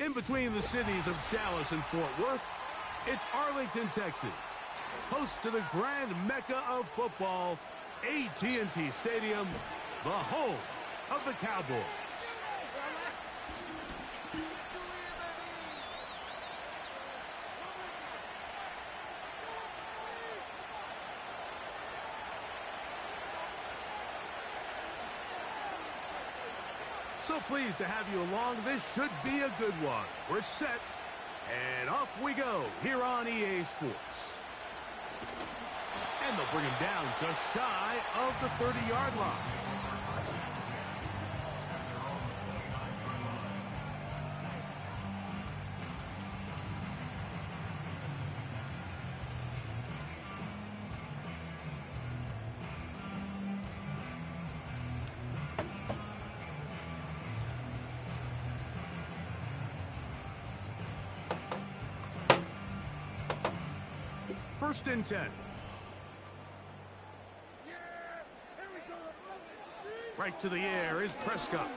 In between the cities of Dallas and Fort Worth, it's Arlington, Texas, host to the grand mecca of football, AT&T Stadium, the home of the Cowboys. So pleased to have you along. This should be a good one. We're set, and off we go here on EA Sports. And they'll bring him down just shy of the 30-yard line. First and 10. Right to the air is Prescott.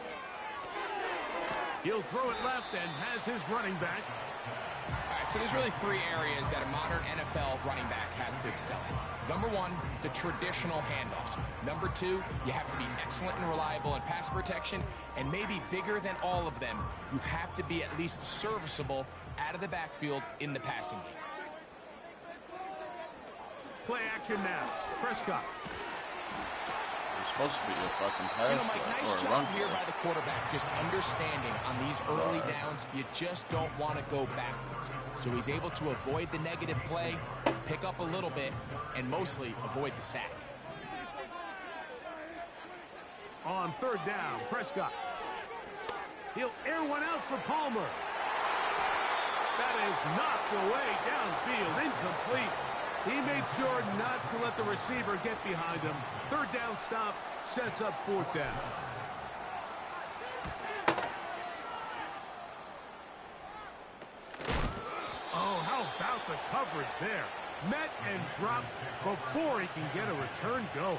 He'll throw it left and has his running back. All right, so there's really three areas that a modern NFL running back has to excel in. Number one, the traditional handoffs. Number two, you have to be excellent and reliable in pass protection. And maybe bigger than all of them, you have to be at least serviceable out of the backfield in the passing game. Play action now. Prescott. It's supposed to be a fucking pass. You know, Mike, nice job here by the quarterback, just understanding on these early downs, you just don't want to go backwards. So he's able to avoid the negative play, pick up a little bit, and mostly avoid the sack. On third down, Prescott. He'll air one out for Palmer. That is knocked away downfield, incomplete. He made sure not to let the receiver get behind him. Third down stop sets up fourth down. Oh, how about the coverage there? Met and dropped before he can get a return going.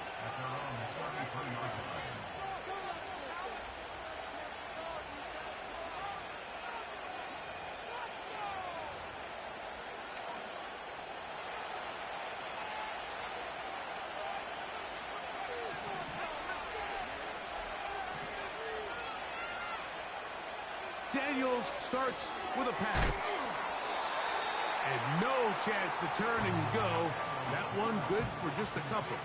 Daniels starts with a pass. And no chance to turn and go. That one good for just a couple.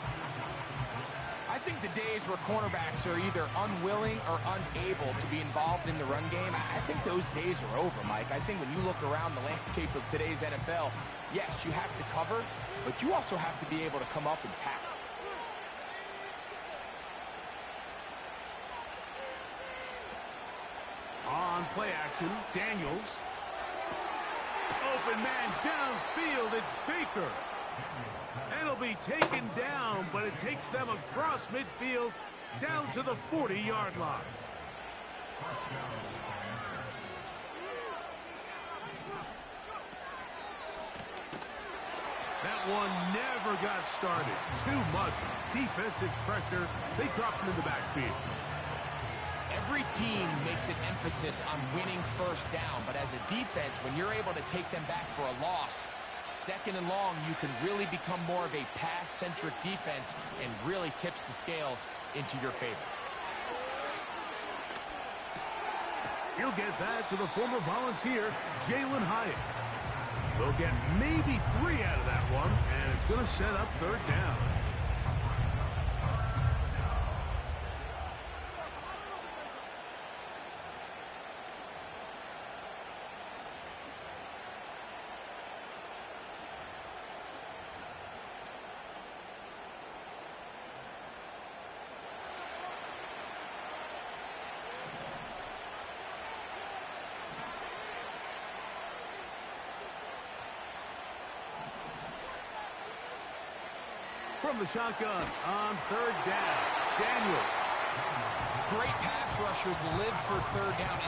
I think the days where cornerbacks are either unwilling or unable to be involved in the run game, I think those days are over, Mike. I think when you look around the landscape of today's NFL, yes, you have to cover, but you also have to be able to come up and tackle. On play action, Daniels. Open man downfield, it's Baker. And it'll be taken down, but it takes them across midfield down to the 40-yard line. That one never got started. Too much defensive pressure. They dropped him in the backfield. Every team makes an emphasis on winning first down, but as a defense, when you're able to take them back for a loss, second and long, you can really become more of a pass-centric defense and really tips the scales into your favor. He'll get that to the former Volunteer, Jalen Hyatt. They'll get maybe 3 out of that one, and it's going to set up third down. From the shotgun on third down, Daniels. Great pass rushers live for third down.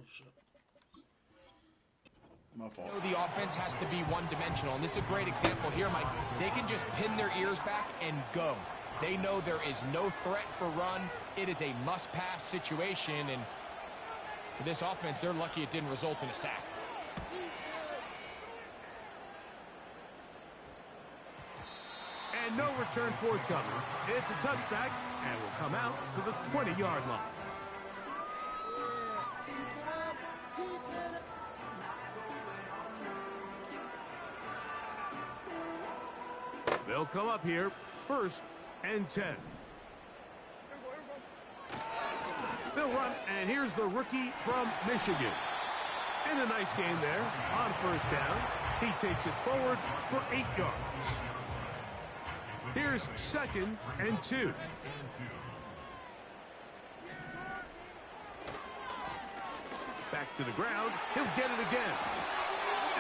shit. My fault. You know, the offense has to be one-dimensional, and this is a great example here, Mike. They can just pin their ears back and go. They know there is no threat for run. It is a must-pass situation, and for this offense, they're lucky it didn't result in a sack. And no return forthcoming. It's a touchback, and will come out to the 20-yard line. They'll come up here, 1st and 10. They'll run, and here's the rookie from Michigan. And a nice gain there on 1st down. He takes it forward for 8 yards. Here's 2nd and 2. Back to the ground. He'll get it again.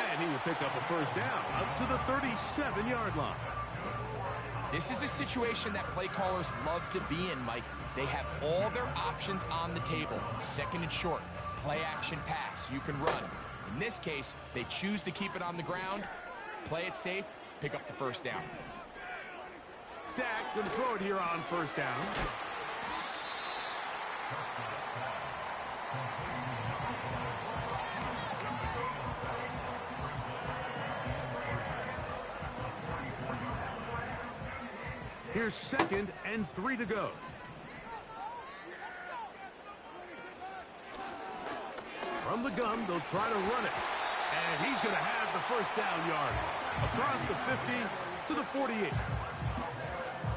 And he will pick up a 1st down up to the 37-yard line. This is a situation that play callers love to be in, Mike. They have all their options on the table. 2nd and short, play action pass. You can run. In this case, they choose to keep it on the ground, play it safe, pick up the 1st down. Dak going to throw it here on 1st down. Here's 2nd and 3 to go. From the gun, they'll try to run it. And he's going to have the 1st down yard. Across the 50 to the 48.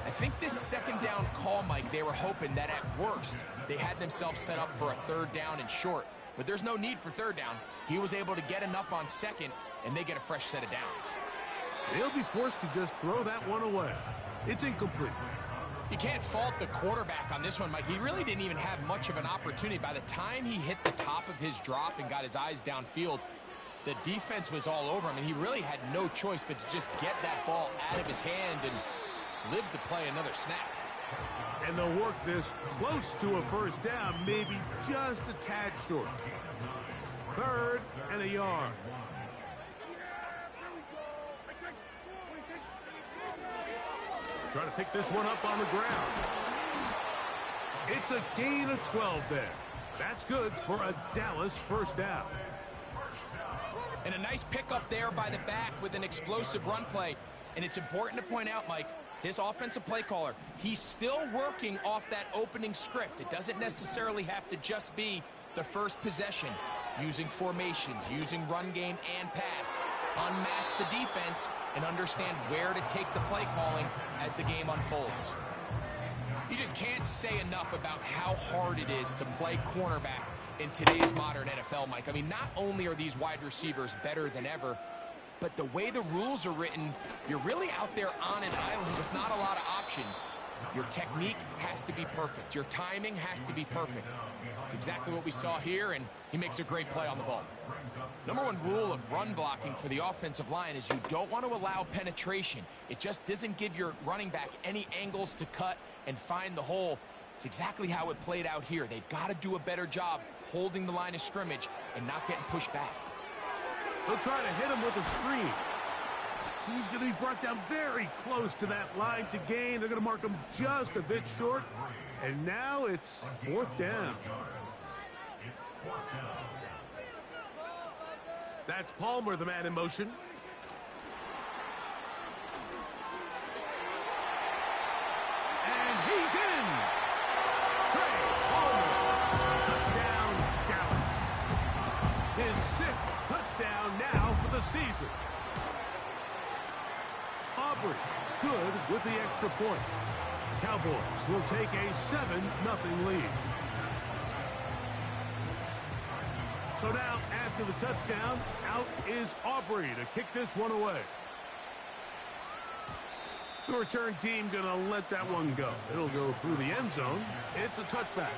I think this 2nd down call, Mike, they were hoping that at worst, they had themselves set up for a 3rd down and short. But there's no need for 3rd down. He was able to get enough on 2nd, and they get a fresh set of downs. They'll be forced to just throw that one away. It's incomplete. You can't fault the quarterback on this one, Mike. He really didn't even have much of an opportunity. By the time he hit the top of his drop and got his eyes downfield, the defense was all over him, and he really had no choice but to just get that ball out of his hand and live to play another snap. And they'll work this close to a 1st down, maybe just a tad short. 3rd and a yard. Trying to pick this one up on the ground. It's a gain of 12 there. That's good for a Dallas 1st down. And a nice pickup there by the back with an explosive run play. And it's important to point out, Mike, his offensive play caller, he's still working off that opening script. It doesn't necessarily have to just be the 1st possession. Using formations, using run game and pass. Unmask the defense and understand where to take the play calling as the game unfolds. You just can't say enough about how hard it is to play cornerback in today's modern NFL, Mike. I mean, not only are these wide receivers better than ever, but the way the rules are written, you're really out there on an island with not a lot of options. Your technique has to be perfect. Your timing has to be perfect. It's exactly what we saw here, and he makes a great play on the ball. Number 1 rule of run blocking for the offensive line is you don't want to allow penetration. It just doesn't give your running back any angles to cut and find the hole. It's exactly how it played out here. They've got to do a better job holding the line of scrimmage and not getting pushed back. They'll try to hit him with a screen. He's going to be brought down very close to that line to gain. They're going to mark him just a bit short. And now it's 4th down. That's Palmer, the man in motion. And he's in. Trey Palmer. Touchdown, Dallas. His 6th touchdown now for the season. Aubrey, good with the extra point. Cowboys will take a 7-0 lead. So now, after the touchdown, out is Aubrey to kick this one away. The return team going to let that one go. It'll go through the end zone. It's a touchback.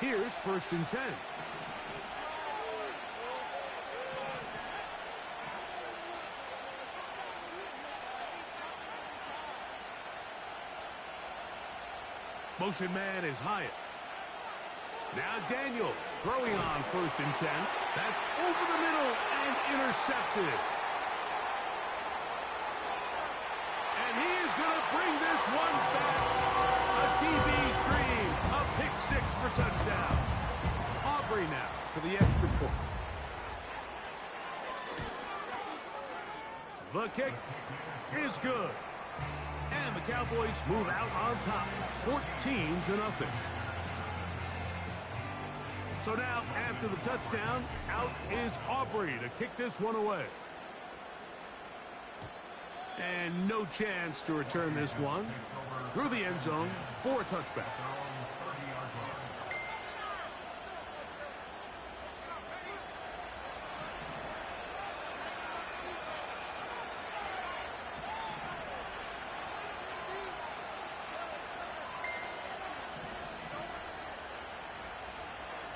Here's 1st and 10. Motion man is Hyatt. Now Daniels throwing on 1st and 10. That's over the middle and intercepted. And he is going to bring this one back. A DB's dream. A pick 6 for touchdown. Aubrey now for the extra point. The kick is good. And the Cowboys move out on top, 14-0. So now, after the touchdown, out is Aubrey to kick this one away. And no chance to return this one through the end zone for a touchback.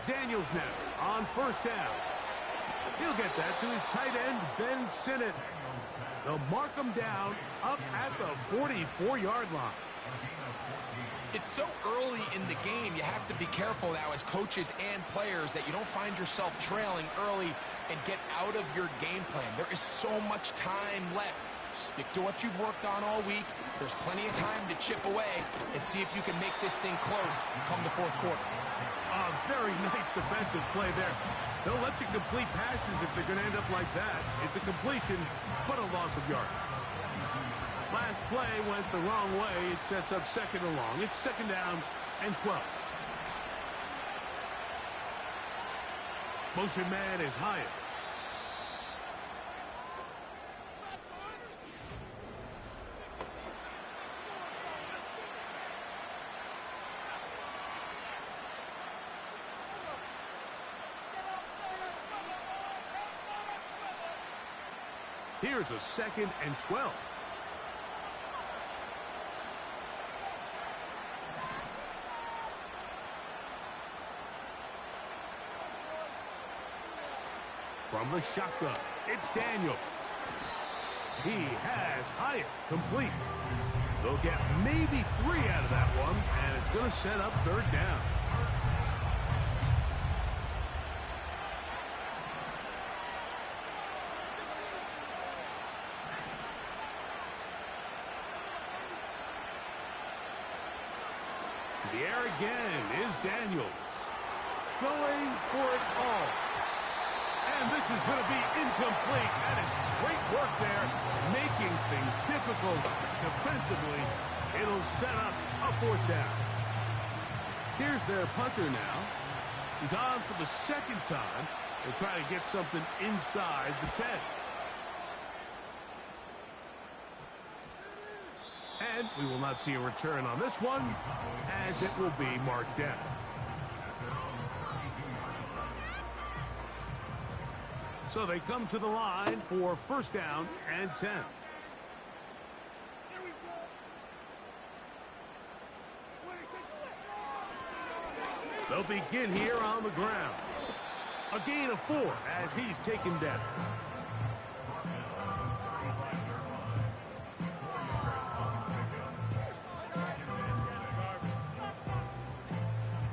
Daniels now on 1st down. He'll get that to his tight end, Ben Sinnott. They'll mark him down up at the 44-yard line. It's so early in the game, you have to be careful now as coaches and players that you don't find yourself trailing early and get out of your game plan. There is so much time left. Stick to what you've worked on all week. There's plenty of time to chip away and see if you can make this thing close come the 4th quarter. A very nice defensive play there. They'll let you complete passes if they're going to end up like that. It's a completion, but a loss of yardage. Last play went the wrong way. It sets up 2nd and long. It's 2nd down and 12. Motion man is Hyatt. Here's a 2nd and 12. From the shotgun, it's Daniels. He has Hyatt complete. They'll get maybe 3 out of that one, and it's going to set up 3rd down. To the air again is Daniels. Going for it all. And this is going to be incomplete. That is great work there, making things difficult defensively. It'll set up a 4th down. Here's their punter now. He's on for the 2nd time. They'll try to get something inside the 10. And we will not see a return on this one, as it will be marked down. So they come to the line for 1st down and 10. They'll begin here on the ground. A gain of 4 as he's taken down.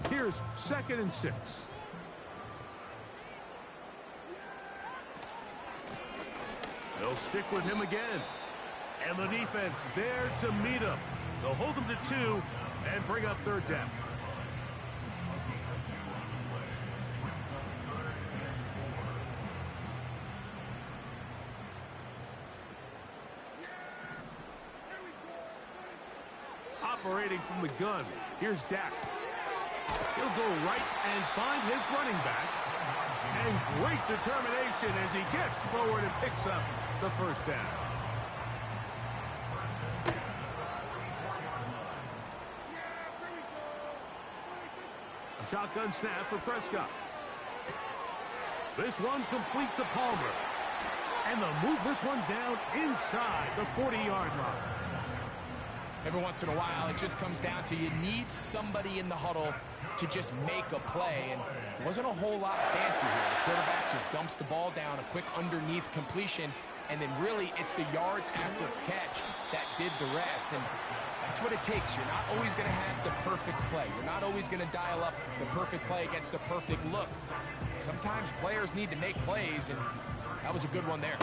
Here's 2nd and 6. They'll stick with him again. And the defense there to meet him. They'll hold him to 2 and bring up 3rd down. Operating from the gun, here's Dak. He'll go right and find his running back. And great determination as he gets forward and picks up the 1st down. A shotgun snap for Prescott. This one complete to Palmer. And they'll move this one down inside the 40-yard line. Every once in a while, it just comes down to you need somebody in the huddle to just make a play. And it wasn't a whole lot fancy here. The quarterback just dumps the ball down, a quick underneath completion, and then really it's the yards after catch that did the rest. And that's what it takes. You're not always going to have the perfect play. You're not always going to dial up the perfect play against the perfect look. Sometimes players need to make plays, and that was a good one there.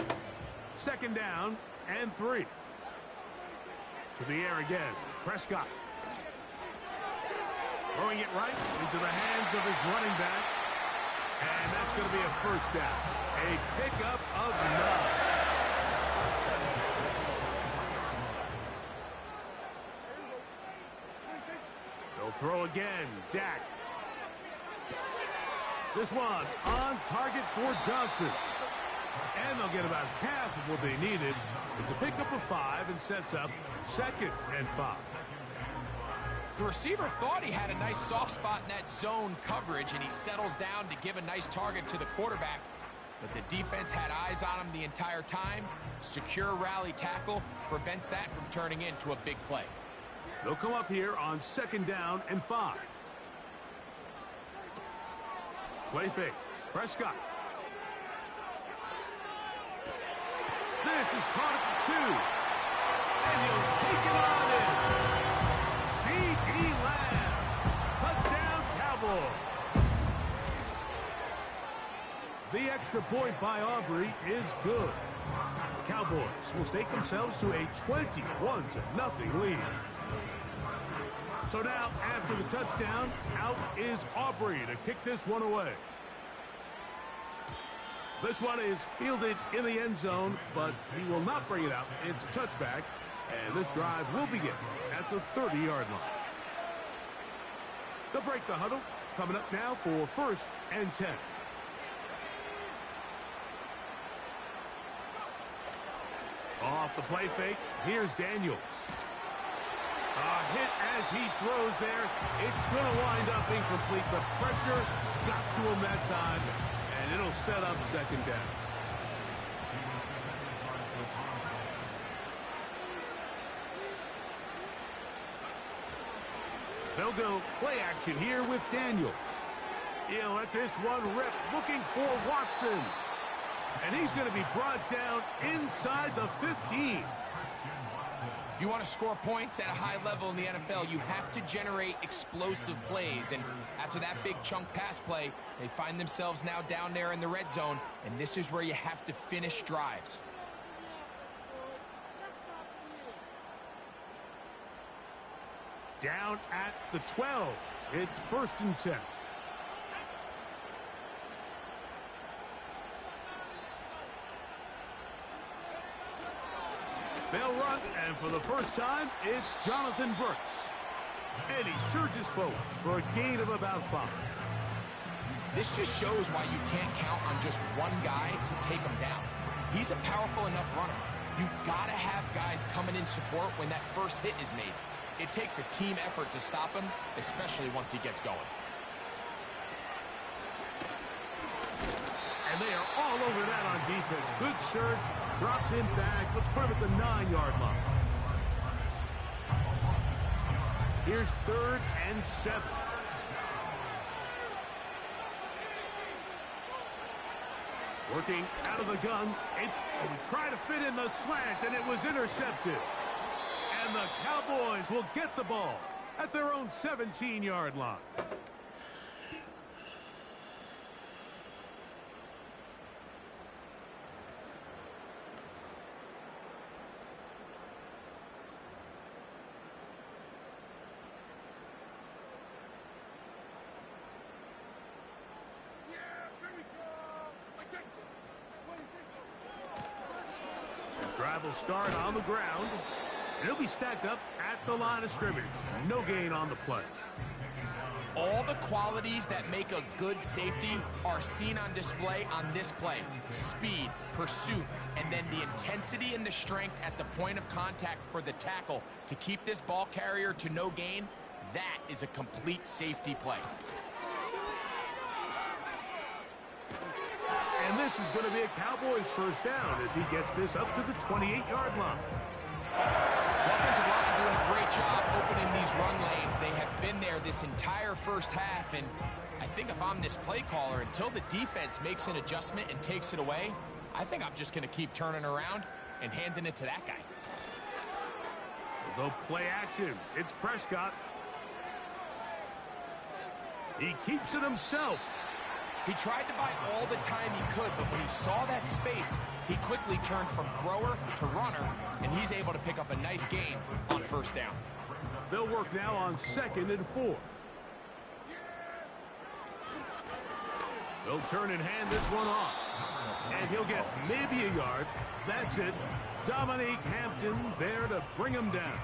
2nd down and 3. To the air again. Prescott. Throwing it right into the hands of his running back. And that's going to be a 1st down. A pickup of 9. They'll throw again. Dak. This one on target for Johnson. And they'll get about half of what they needed. It's a pickup of 5 and sets up 2nd and 5. The receiver thought he had a nice soft spot in that zone coverage, and he settles down to give a nice target to the quarterback. But the defense had eyes on him the entire time. Secure rally tackle prevents that from turning into a big play. They'll come up here on 2nd down and 5. Play fake. Prescott. This is caught at the 2. And he'll take it on in. C.D. Lamb. Touchdown, Cowboys. The extra point by Aubrey is good. The Cowboys will stake themselves to a 21-0 lead. So now, after the touchdown, out is Aubrey to kick this one away. This one is fielded in the end zone, but he will not bring it out. It's a touchback, and this drive will begin at the 30-yard line. They'll break the huddle. Coming up now for 1st and 10. Off the play fake, here's Daniels. A hit as he throws there. It's going to wind up incomplete. The pressure got to him that time, and it'll set up 2nd down. They'll go play action here with Daniels. He'll let this one rip, looking for Watson. And he's going to be brought down inside the 15. If you want to score points at a high level in the NFL, you have to generate explosive plays. And after that big chunk pass play, they find themselves now down there in the red zone. And this is where you have to finish drives. Down at the 12. It's 1st and 10. They'll run, and for the first time, it's Jonathan Brooks. And he surges forward for a gain of about 5. This just shows why you can't count on just one guy to take him down. He's a powerful enough runner. You gotta have guys coming in support when that first hit is made. It takes a team effort to stop him, especially once he gets going. And they are all over that on defense. Good surge, drops him back. Let's put him at the 9-yard line. Here's 3rd and 7. Working out of the gun. He tried to fit in the slant, and it was intercepted. And the Cowboys will get the ball at their own 17-yard line. Drive will start on the ground, and he'll be stacked up at the line of scrimmage. No gain on the play. All the qualities that make a good safety are seen on display on this play. Speed, pursuit, and then the intensity and the strength at the point of contact for the tackle to keep this ball carrier to no gain. That is a complete safety play. And this is going to be a Cowboys 1st down as he gets this up to the 28-yard line. The offensive line doing a great job opening these run lanes. They have been there this entire first half, and I think if I'm this play caller, until the defense makes an adjustment and takes it away, I think I'm just going to keep turning around and handing it to that guy. They'll play action. It's Prescott. He keeps it himself. He tried to buy all the time he could, but when he saw that space, he quickly turned from thrower to runner, and he's able to pick up a nice gain on first down. They'll work now on 2nd and 4. They'll turn and hand this one off. And he'll get maybe a yard. That's it. Dominique Hampton there to bring him down.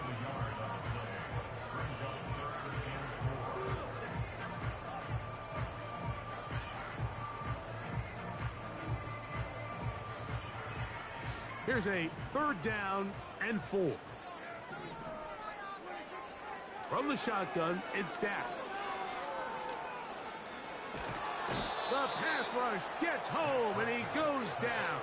Here's a 3rd down and 4. From the shotgun, it's Dak. The pass rush gets home, and he goes down.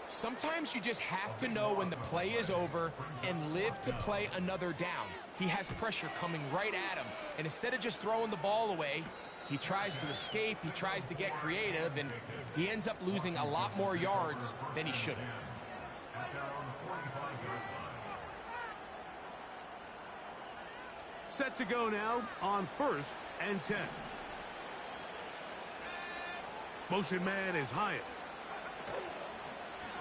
Sometimes you just have to know when the play is over and live to play another down. He has pressure coming right at him, and instead of just throwing the ball away, he tries to escape, he tries to get creative, and he ends up losing a lot more yards than he should have. Set to go now on 1st and 10. Motion man is Hyatt.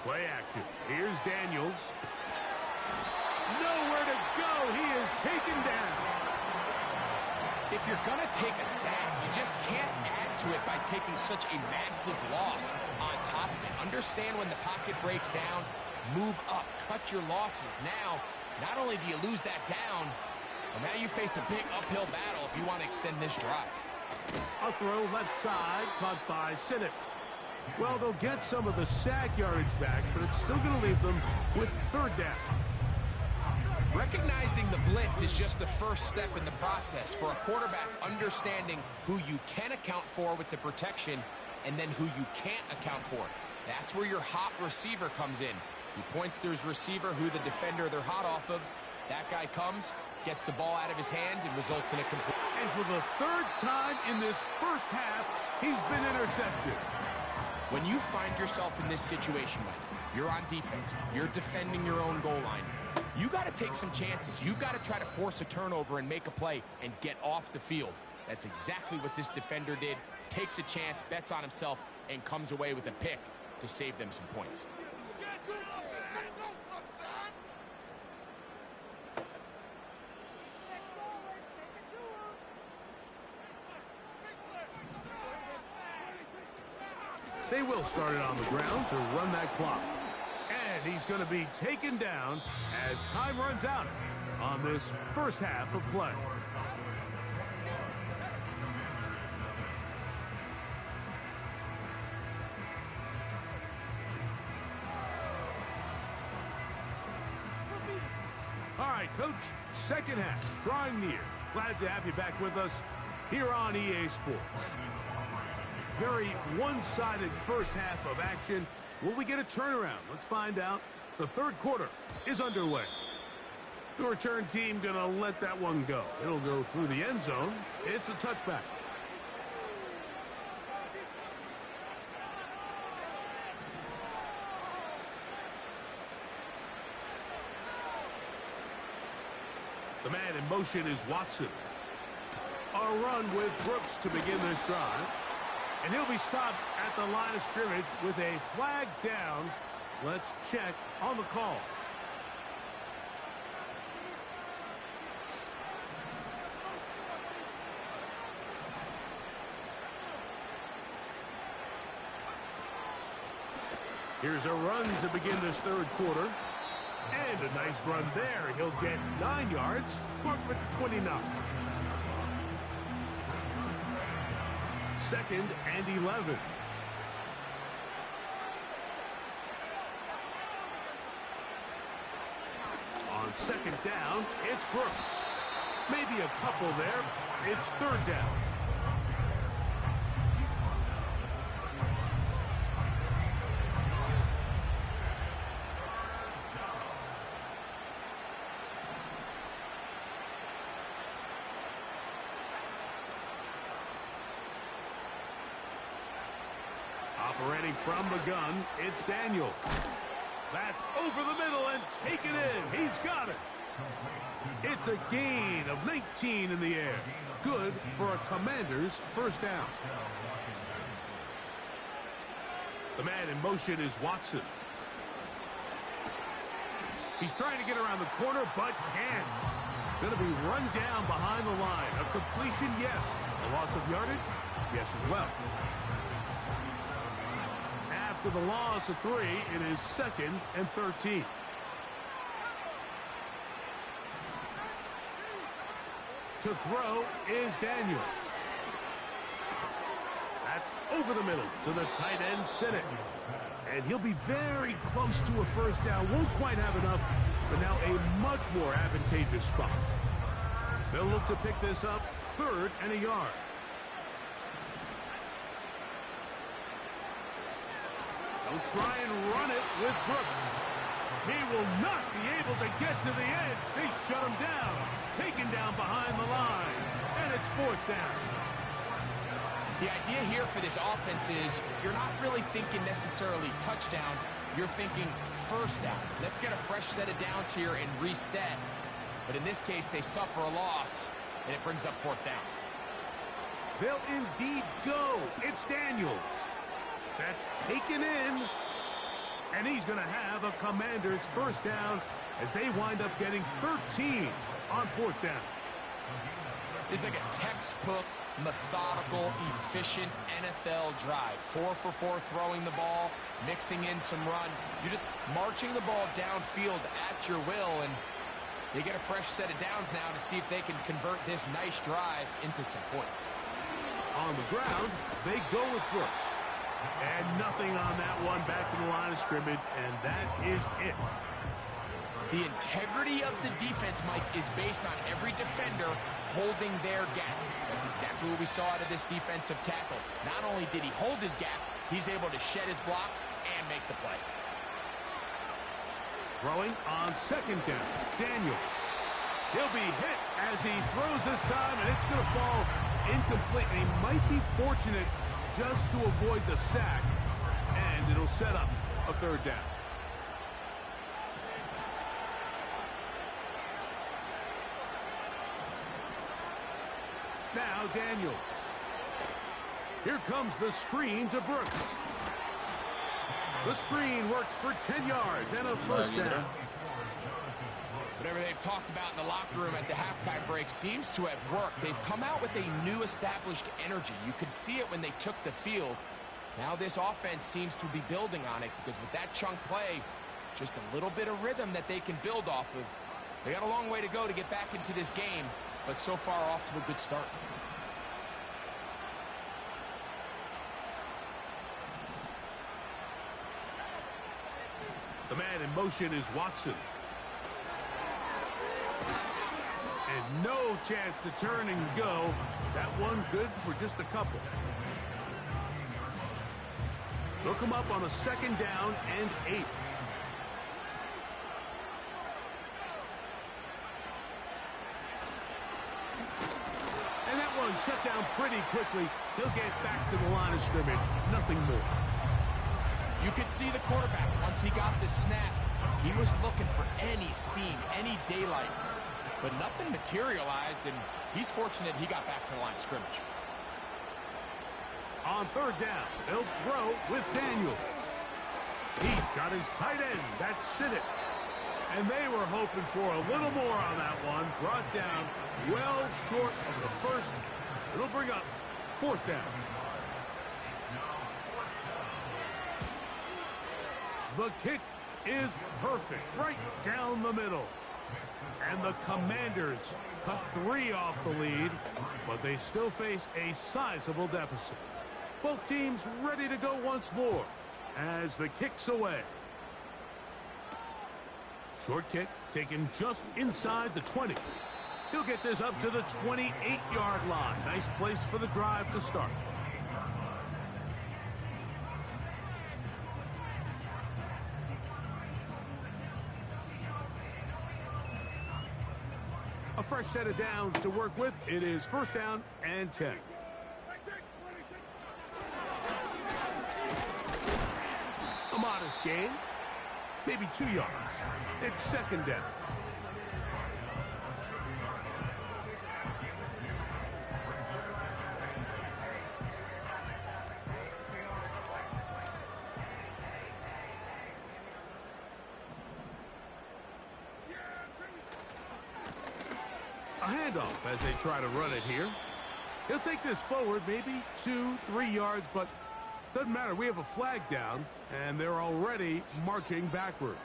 Play action. Here's Daniels. Nowhere to go. He is taken down. If you're going to take a sack, you just can't add to it by taking such a massive loss on top of it. Understand when the pocket breaks down, move up, cut your losses. Now, not only do you lose that down, but now you face a big uphill battle if you want to extend this drive. A throw left side, caught by Sinnott. Well, they'll get some of the sack yardage back, but it's still going to leave them with 3rd down. Recognizing the blitz is just the first step in the process for a quarterback understanding who you can account for with the protection and then who you can't account for. That's where your hot receiver comes in. He points to his receiver, who the defender they're hot off of. That guy comes, gets the ball out of his hand, and results in a complete. And for the 3rd time in this first half, he's been intercepted. When you find yourself in this situation, Mike, you're on defense, you're defending your own goal line, you got to take some chances. You got to try to force a turnover and make a play and get off the field. That's exactly what this defender did. Takes a chance, bets on himself, and comes away with a pick to save them some points. They will start it on the ground to run that clock. And he's going to be taken down as time runs out on this first half of play. All right, Coach, 2nd half, drawing near. Glad to have you back with us here on EA Sports. Very one-sided first half of action. Will we get a turnaround? Let's find out. The 3rd quarter is underway. The return team going to let that one go. It'll go through the end zone. It's a touchback. The man in motion is Watson. A run with Brooks to begin this drive. And he'll be stopped at the line of scrimmage with a flag down. Let's check on the call. Here's a run to begin this 3rd quarter. And a nice run there. He'll get 9 yards. Marked with the 29. 2nd and 11. On 2nd down, it's Brooks. Maybe a couple there. It's 3rd down. Operating from the gun, it's Daniel. That's over the middle and taken in. He's got it. It's a gain of 19 in the air. Good for a Commander's first down. The man in motion is Watson. He's trying to get around the corner, but can't. Going to be run down behind the line. A completion, yes. A loss of yardage, yes as well. After the loss of 3, it is 2nd and 13. To throw is Daniels. That's over the middle to the tight end, Sinnott. And he'll be very close to a first down. Won't quite have enough, but now a much more advantageous spot. They'll look to pick this up, 3rd and a yard. They'll try and run it with Brooks. He will not be able to get to the edge. They shut him down. Taken down behind the line. And it's 4th down. The idea here for this offense is you're not really thinking necessarily touchdown. You're thinking first down. Let's get a fresh set of downs here and reset. But in this case, they suffer a loss, and it brings up 4th down. They'll indeed go. It's Daniels. That's taken in. And he's going to have a Commander's first down as they wind up getting 13 on 4th down. It's like a textbook, methodical, efficient NFL drive. 4 for 4 throwing the ball, mixing in some run. You're just marching the ball downfield at your will, and they get a fresh set of downs now to see if they can convert this nice drive into some points. On the ground, they go with Brooks. And nothing on that one, back to the line of scrimmage, and that is it. The integrity of the defense, Mike, is based on every defender holding their gap. That's exactly what we saw out of this defensive tackle. Not only did he hold his gap, he's able to shed his block and make the play. Throwing on 2nd down, Daniel. He'll be hit as he throws this time, and it's going to fall incomplete. And he might be fortunate just to avoid the sack, and it'll set up a 3rd down. Now Daniels. Here comes the screen to Brooks. The screen works for 10 yards and a first down. Whatever they've talked about in the locker room at the halftime break seems to have worked. They've come out with a new established energy. You could see it when they took the field. Now this offense seems to be building on it because with that chunk play, just a little bit of rhythm that they can build off of. They got a long way to go to get back into this game, but so far off to a good start. The man in motion is Watson. And no chance to turn and go. That one good for just a couple. They'll come up on a 2nd down and 8. And that one shut down pretty quickly. He'll get back to the line of scrimmage. Nothing more. You could see the quarterback, once he got the snap, he was looking for any seam, any daylight. But nothing materialized, and he's fortunate he got back to the line of scrimmage. On 3rd down, they'll throw with Daniels. He's got his tight end. That's Sinnott. And they were hoping for a little more on that one. Brought down well short of the first. It'll bring up 4th down. The kick is perfect, right down the middle. And the Commanders cut 3 off the lead, but they still face a sizable deficit. Both teams ready to go once more as the kick's away. Short kick taken just inside the 20. He'll get this up to the 28-yard line. Nice place for the drive to start. A fresh set of downs to work with. It is 1st down and 10. modest gain. Maybe 2 yards. It's second down. A handoff as they try to run it here. He'll take this forward, maybe 2-3 yards, but doesn't matter. We have a flag down, and they're already marching backward.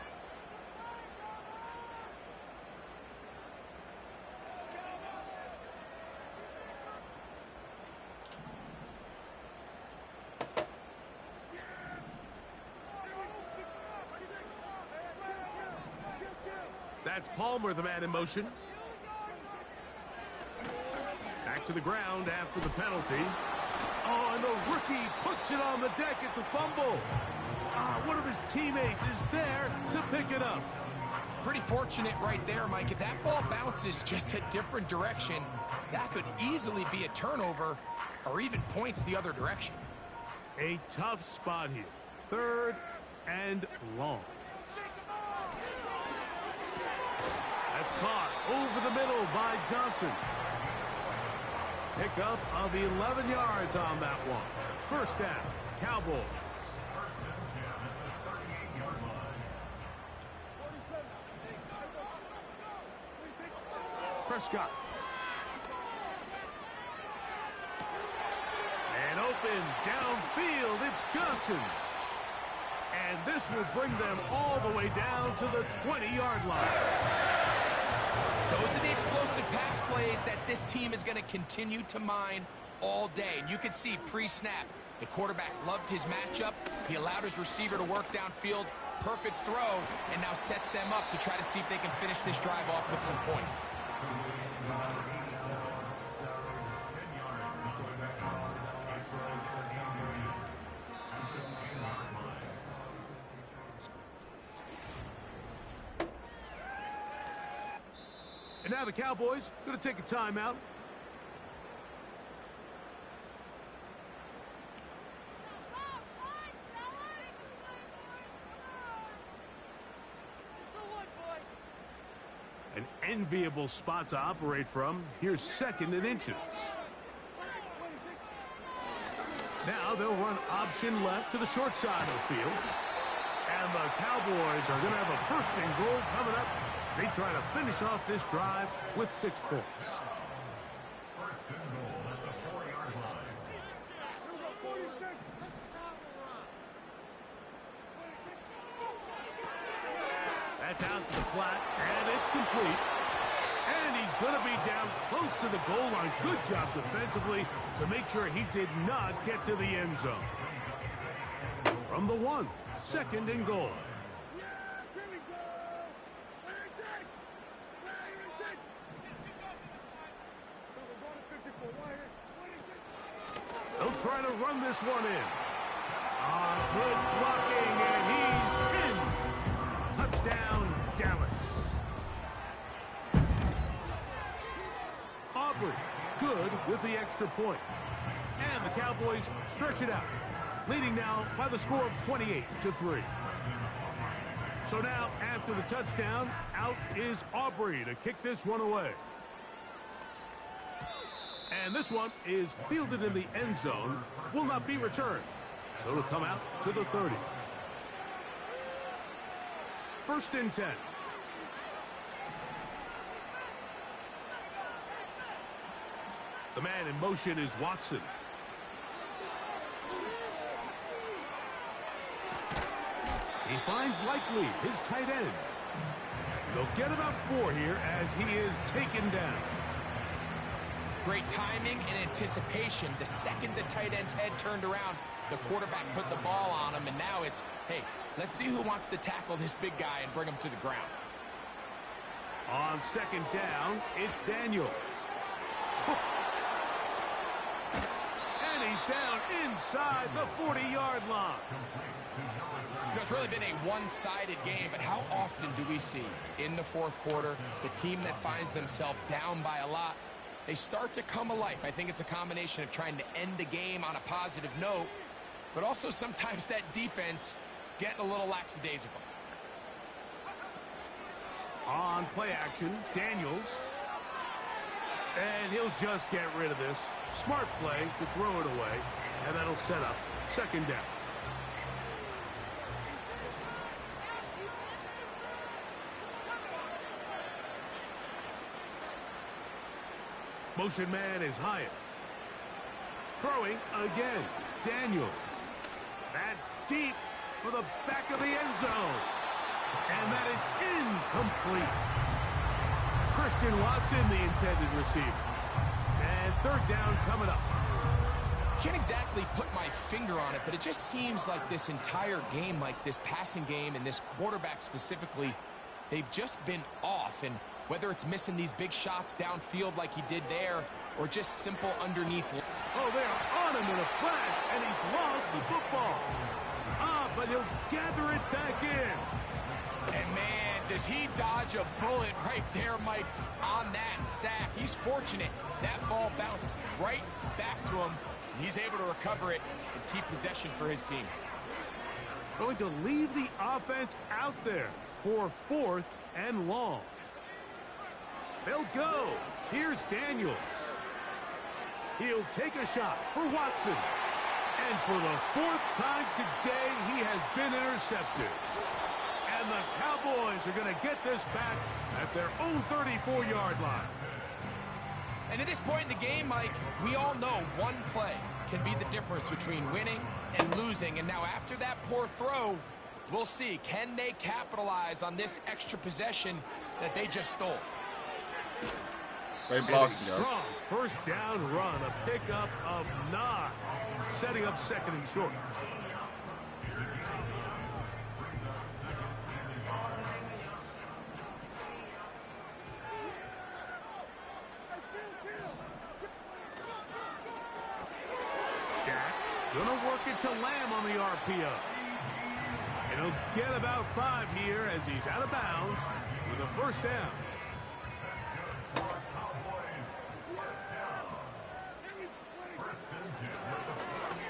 That's Palmer, the man in motion. Back to the ground after the penalty. Oh, and the rookie puts it on the deck. It's a fumble. One of his teammates is there to pick it up. Pretty fortunate right there, Mike. If that ball bounces just a different direction, that could easily be a turnover or even points the other direction. A tough spot here. 3rd and long. That's caught over the middle by Johnson. Pickup of 11 yards on that one. First down, Cowboys. Prescott. And open downfield, it's Johnson. And this will bring them all the way down to the 20-yard line. Those are the explosive pass plays that this team is going to continue to mine all day. And you can see pre-snap, the quarterback loved his matchup. He allowed his receiver to work downfield. Perfect throw, and now sets them up to try to see if they can finish this drive off with some points. And now the Cowboys going to take a timeout. An enviable spot to operate from. Here's 2nd and inches. Now they'll run option left to the short side of the field. And the Cowboys are going to have a 1st and goal coming up. They try to finish off this drive with 6 points. That's out to the flat, and it's complete. And he's going to be down close to the goal line. Good job defensively to make sure he did not get to the end zone. From the 1, 2nd and goal. They'll try to run this one in. Good blocking, and he's in. Touchdown, Dallas. Aubrey, good with the extra point. And the Cowboys stretch it out, leading now by the score of 28-3. So now, after the touchdown, out is Aubrey to kick this one away. And this one is fielded in the end zone, will not be returned. So it'll come out to the 30. 1st and 10. The man in motion is Watson. He finds Likely, his tight end. They'll get about 4 here as he is taken down. Great timing and anticipation. The second the tight end's head turned around, the quarterback put the ball on him, and now it's, hey, let's see who wants to tackle this big guy and bring him to the ground. On 2nd down, it's Daniels. And he's down inside the 40-yard line. You know, it's really been a one-sided game, but how often do we see in the 4th quarter the team that finds themselves down by a lot, they start to come alive. I think it's a combination of trying to end the game on a positive note, but also sometimes that defense getting a little lackadaisical. On play action, Daniels. And he'll just get rid of this. Smart play to throw it away. And that'll set up second down. Motion man is Hyatt. Throwing again. Daniels. That's deep for the back of the end zone. And that is incomplete. Christian Watson, the intended receiver. And third down coming up. Can't exactly put my finger on it, but it just seems like this entire game, like this passing game and this quarterback specifically, they've just been off. And whether it's missing these big shots downfield like he did there, or just simple underneath. Oh, they are on him in a flash, and he's lost the football. But he'll gather it back in. And man, does he dodge a bullet right there, Mike, on that sack. He's fortunate. That ball bounced right back to him. He's able to recover it and keep possession for his team. Going to leave the offense out there for 4th and long. They'll go. Here's Daniels. He'll take a shot for Watson. And for the 4th time today, he has been intercepted. And the Cowboys are going to get this back at their own 34-yard line. And at this point in the game, Mike, we all know one play can be the difference between winning and losing. And now after that poor throw, we'll see, can they capitalize on this extra possession that they just stole? Great block, strong first down run, a pickup of 9, setting up second and short. Gonna work it to Lamb on the RPO. And he'll get about 5 here as he's out of bounds with a first down.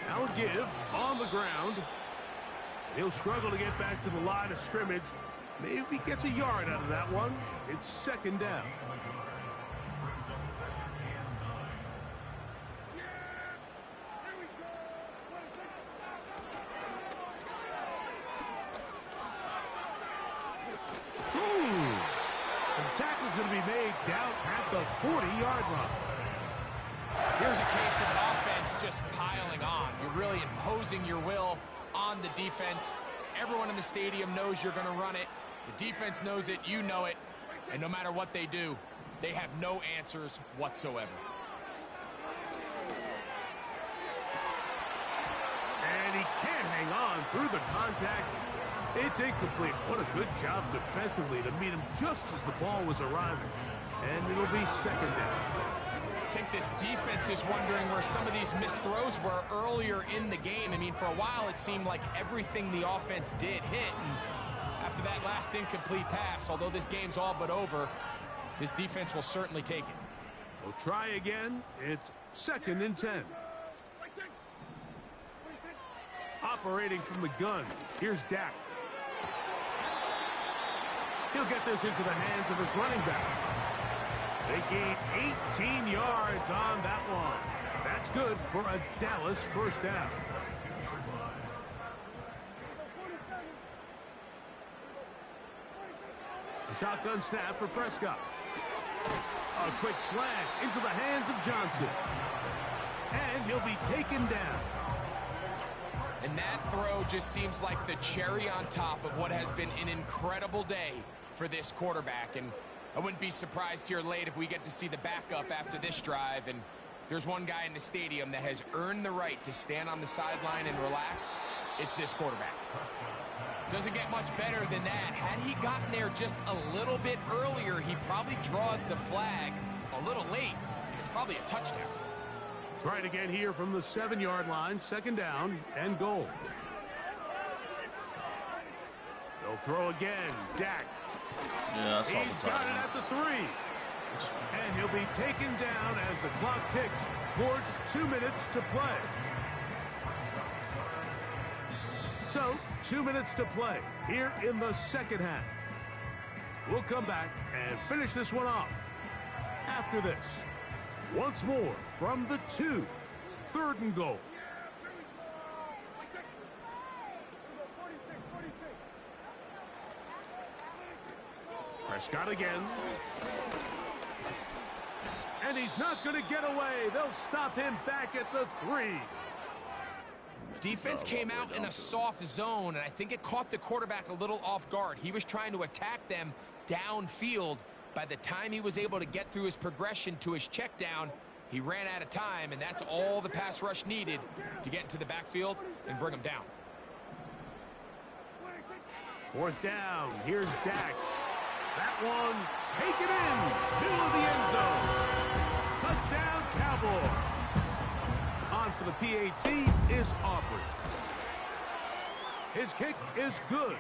Now give on the ground. He'll struggle to get back to the line of scrimmage. Maybe he gets a yard out of that one. It's second down. Tackle's going to be made down at the 40-yard line. Here's a case of an offense just piling on. You're really imposing your will on the defense. Everyone in the stadium knows you're going to run it. The defense knows it. You know it. And no matter what they do, they have no answers whatsoever. And he can't hang on through the contact. It's incomplete. What a good job defensively to meet him just as the ball was arriving. And it'll be second down. I think this defense is wondering where some of these missed throws were earlier in the game. I mean, for a while it seemed like everything the offense did hit. And after that last incomplete pass, although this game's all but over, this defense will certainly take it. We'll try again. It's second and 10. Operating from the gun. Here's Dak. He'll get this into the hands of his running back. They gained 18 yards on that one. That's good for a Dallas first down. A shotgun snap for Prescott. A quick slant into the hands of Johnson. And he'll be taken down. And that throw just seems like the cherry on top of what has been an incredible day for this quarterback. And I wouldn't be surprised here late if we get to see the backup after this drive. And there's one guy in the stadium that has earned the right to stand on the sideline and relax. It's this quarterback. Doesn't get much better than that. Had he gotten there just a little bit earlier, he probably draws the flag a little late. And it's probably a touchdown. Try it again here from the 7-yard line. Second down and goal. They'll throw again. Dak. Yeah, that's He's got it at the 3. And he'll be taken down as the clock ticks towards 2 minutes to play. So, 2 minutes to play here in the second half. We'll come back and finish this one off after this. Once more from the 2, 3rd and goal. Prescott again. And he's not going to get away. They'll stop him back at the 3. Defense came out in a soft zone, and I think it caught the quarterback a little off guard. He was trying to attack them downfield. By the time he was able to get through his progression to his check down, he ran out of time, and that's all the pass rush needed to get into the backfield and bring him down. 4th down. Here's Dak. That one taken in. Middle of the end zone. Touchdown, Cowboys. On for the PAT is Aubrey. His kick is good.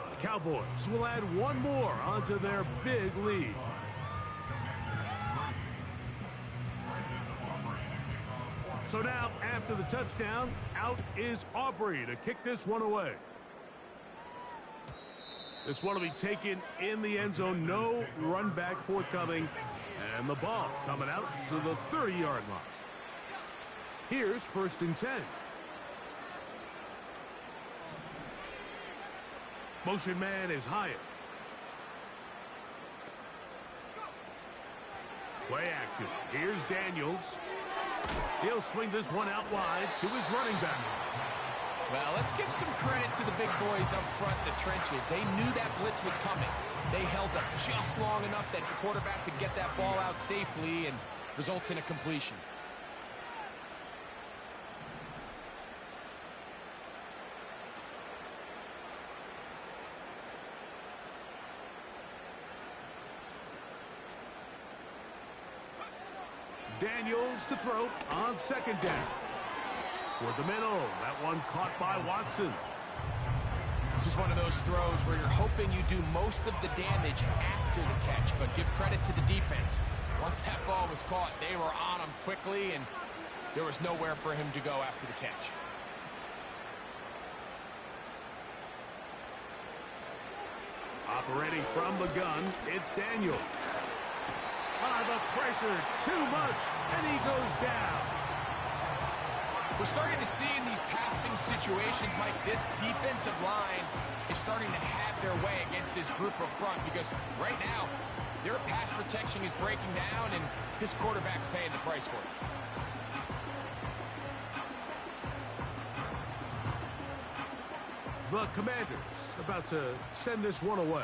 The Cowboys will add one more onto their big lead. So now, after the touchdown, out is Aubrey to kick this one away. This one will be taken in the end zone. No run back forthcoming. And the ball coming out to the 30-yard line. Here's 1st and 10. Motion man is Hyatt. Play action. Here's Daniels. He'll swing this one out wide to his running back. Well, let's give some credit to the big boys up front in the trenches. They knew that blitz was coming. They held up just long enough that the quarterback could get that ball out safely and results in a completion. Daniels to throw on 2nd down. Toward the middle. That one caught by Watson. This is one of those throws where you're hoping you do most of the damage after the catch, but give credit to the defense. Once that ball was caught, they were on him quickly, and there was nowhere for him to go after the catch. Operating from the gun, it's Daniels. The pressure, too much, and he goes down. We're starting to see in these passing situations, Mike, this defensive line is starting to have their way against this group up front because right now, their pass protection is breaking down, and this quarterback's paying the price for it. The Commanders about to send this one away.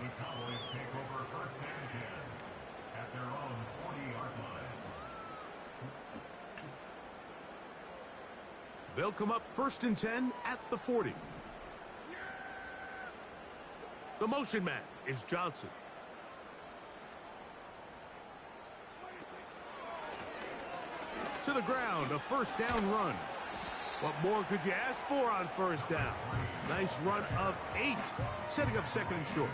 The Cowboys take over 1st and 10 at their own 40-yard line. They'll come up 1st and 10 at the 40. The motion man is Johnson. To the ground, a 1st down run. What more could you ask for on 1st down? Nice run of 8, setting up 2nd and short.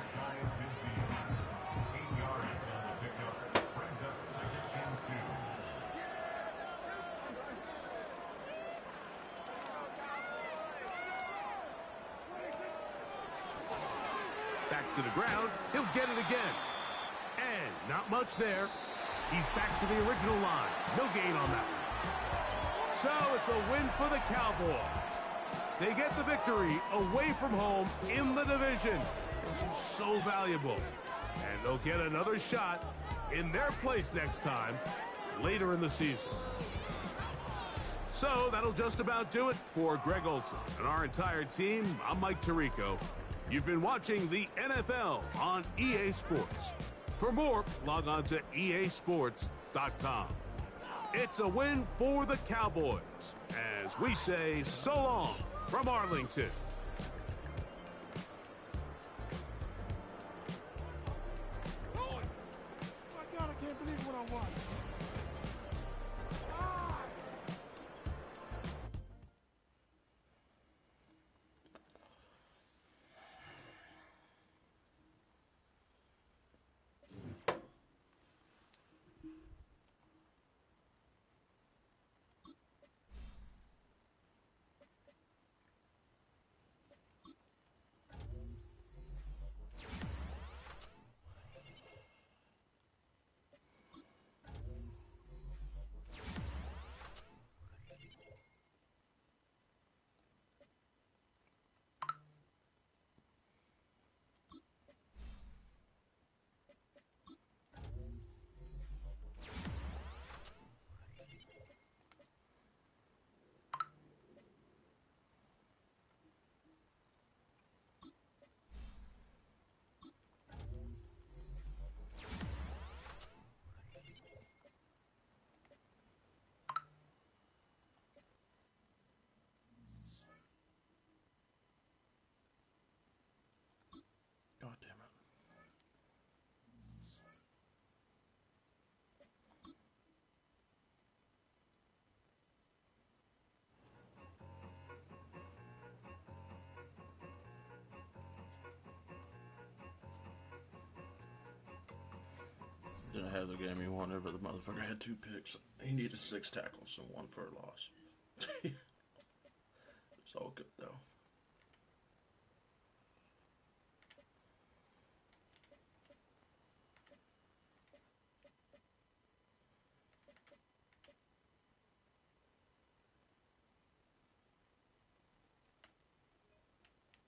Back to the ground, he'll get it again. And not much there. He's back to the original line. No gain on that. So it's a win for the Cowboys. They get the victory away from home in the division. Those are so valuable. And they'll get another shot in their place next time later in the season. So that'll just about do it for Greg Olson and our entire team. I'm Mike Tirico. You've been watching the NFL on EA Sports. For more, log on to easports.com. It's a win for the Cowboys as we say so long from Arlington. have the game he wanted, but the motherfucker had 2 picks. He needed 6 tackles and 1 for a loss. It's all good though.